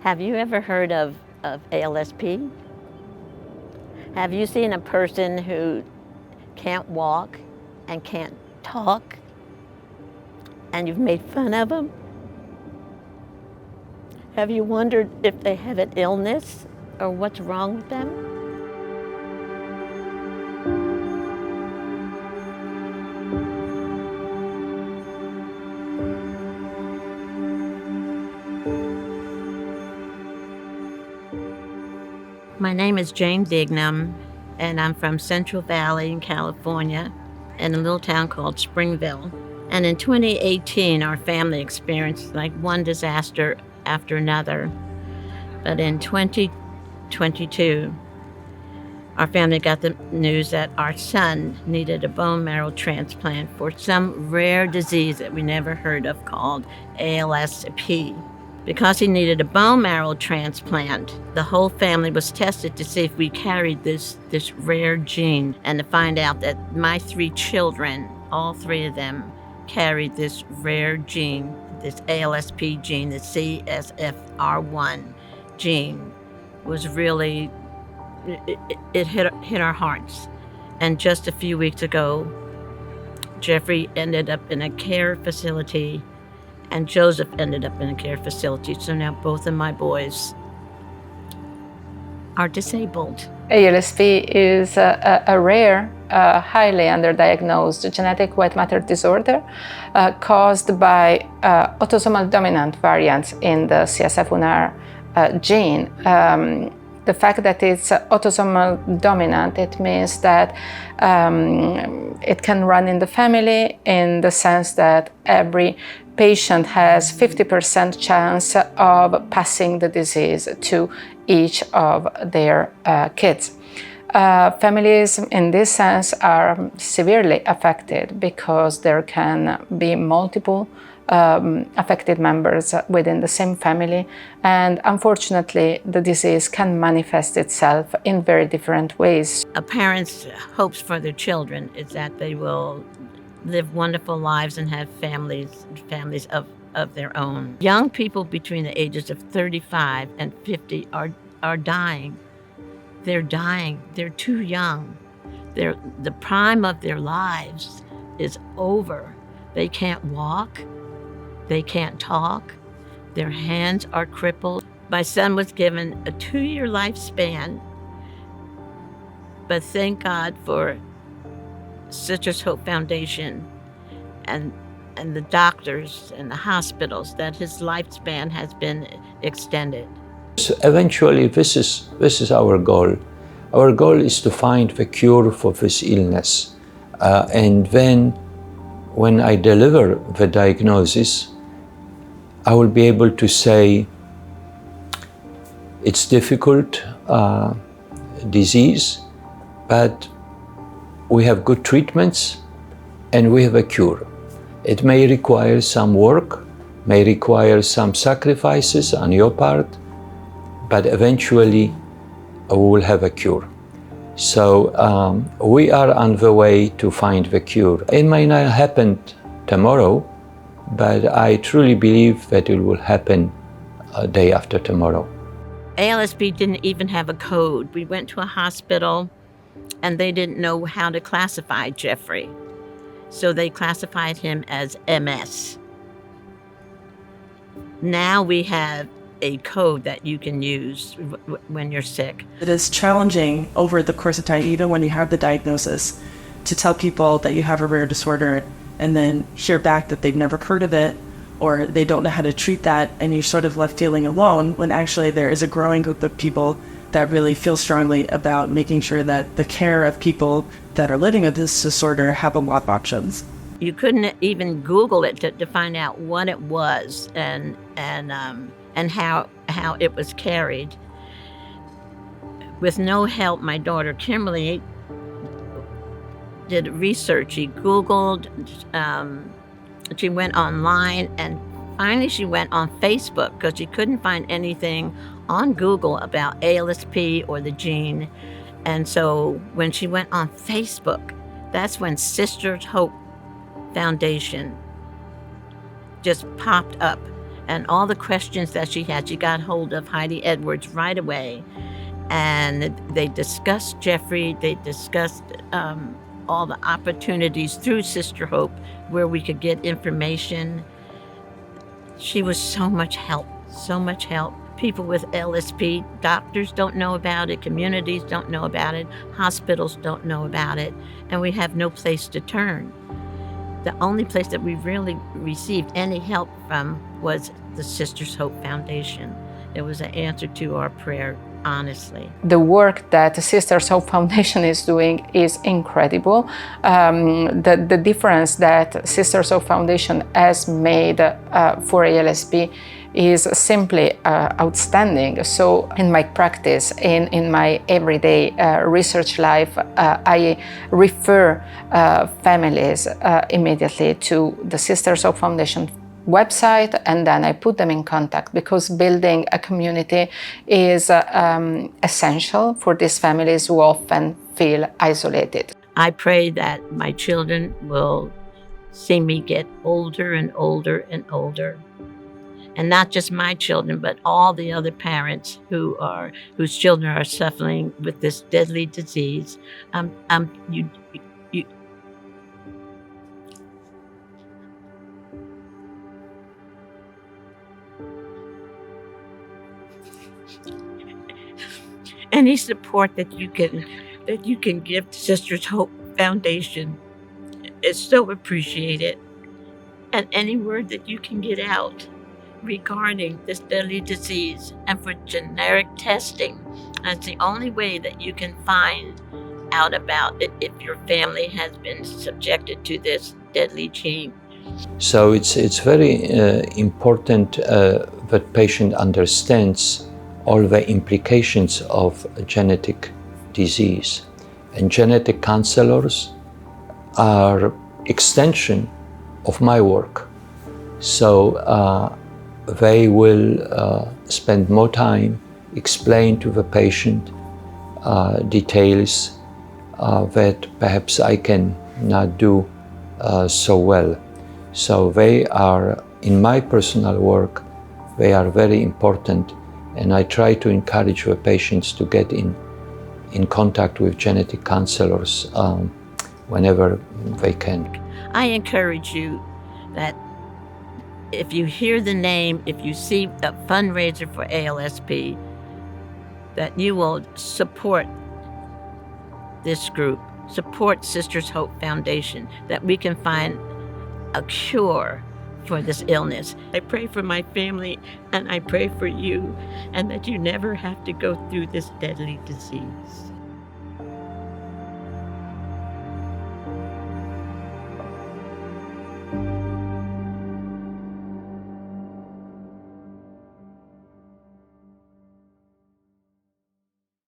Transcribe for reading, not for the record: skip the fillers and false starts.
Have you ever heard of ALSP? Have you seen a person who can't walk and can't talk and you've made fun of them? Have you wondered if they have an illness or what's wrong with them? My name is Janie Dignam, and I'm from Central Valley in California, in a little town called Springville. And in 2018, our family experienced like one disaster after another. But in 2022, our family got the news that our son needed a bone marrow transplant for some rare disease that we never heard of called ALSP. Because he needed a bone marrow transplant, the whole family was tested to see if we carried this rare gene, and to find out that my 3 children, all 3 of them, carried this rare gene, this ALSP gene, the CSF1 gene, was really, it hit our hearts. And just a few weeks ago, Jeffrey ended up in a care facility, and Joseph ended up in a care facility. So now both of my boys are disabled. ALSP is a rare, highly underdiagnosed genetic white matter disorder caused by autosomal dominant variants in the CSF1R gene. The fact that it's autosomal dominant, it means that it can run in the family, in the sense that every patient has 50% chance of passing the disease to each of their kids. Families in this sense are severely affected because there can be multiple affected members within the same family, and unfortunately the disease can manifest itself in very different ways. A parent's hopes for their children is that they will live wonderful lives and have families of their own. Young people between the ages of 35 and 50 are dying. They're dying. They're too young. The prime of their lives is over. They can't walk. They can't talk. Their hands are crippled. My son was given a 2-year lifespan, but thank God for Citrus Hope Foundation and the doctors and the hospitals that his lifespan has been extended. So eventually, this is our goal. Our goal is to find the cure for this illness, and then when I deliver the diagnosis, I will be able to say it's difficult disease, but we have good treatments and we have a cure. It may require some work, may require some sacrifices on your part, but eventually we will have a cure. So we are on the way to find the cure. It may not happen tomorrow, but I truly believe that it will happen a day after tomorrow. ALSP didn't even have a code. We went to a hospital and they didn't know how to classify Jeffrey. So they classified him as MS. Now we have a code that you can use when you're sick. It is challenging over the course of time, even when you have the diagnosis, to tell people that you have a rare disorder and then hear back that they've never heard of it or they don't know how to treat that, and you're sort of left feeling alone, when actually there is a growing group of people that really feel strongly about making sure that the care of people that are living with this disorder have a lot of options. You couldn't even Google it to find out what it was and how it was carried. With no help, my daughter Kimberly did research. She Googled, she went online, and finally she went on Facebook because she couldn't find anything on Google about ALSP or the gene. And so when she went on Facebook, that's when Citrus Hope Foundation just popped up. And all the questions that she had, she got hold of Heidi Edwards right away. And they discussed Jeffrey, they discussed all the opportunities through Sister Hope where we could get information. She was so much help, so much help. People with ALSP, doctors don't know about it, communities don't know about it, hospitals don't know about it, and we have no place to turn. The only place that we really received any help from was the Sisters Hope Foundation. It was an answer to our prayer, honestly. The work that the Sisters Hope Foundation is doing is incredible. The difference that Sisters Hope Foundation has made for ALSP is simply outstanding. So in my practice, in my everyday research life, I refer families immediately to the Sisters Hope Foundation website, and then I put them in contact, because building a community is essential for these families who often feel isolated. I pray that my children will see me get older and older and older. And not just my children, but all the other parents whose children are suffering with this deadly disease. Any support that you can give to Sisters Hope Foundation is so appreciated. And any word that you can get out regarding this deadly disease and for generic testing, that's the only way that you can find out about it if your family has been subjected to this deadly gene. So it's very important that patient understands all the implications of genetic disease. And genetic counselors are extension of my work. So they will spend more time explain to the patient details that perhaps I can not do so well. So they are, in my personal work, they are very important, and I try to encourage the patients to get in contact with genetic counselors whenever they can. I encourage you that if you hear the name, if you see a fundraiser for ALSP, that you will support this group, support Sisters Hope Foundation, that we can find a cure for this illness. I pray for my family, and I pray for you, and that you never have to go through this deadly disease.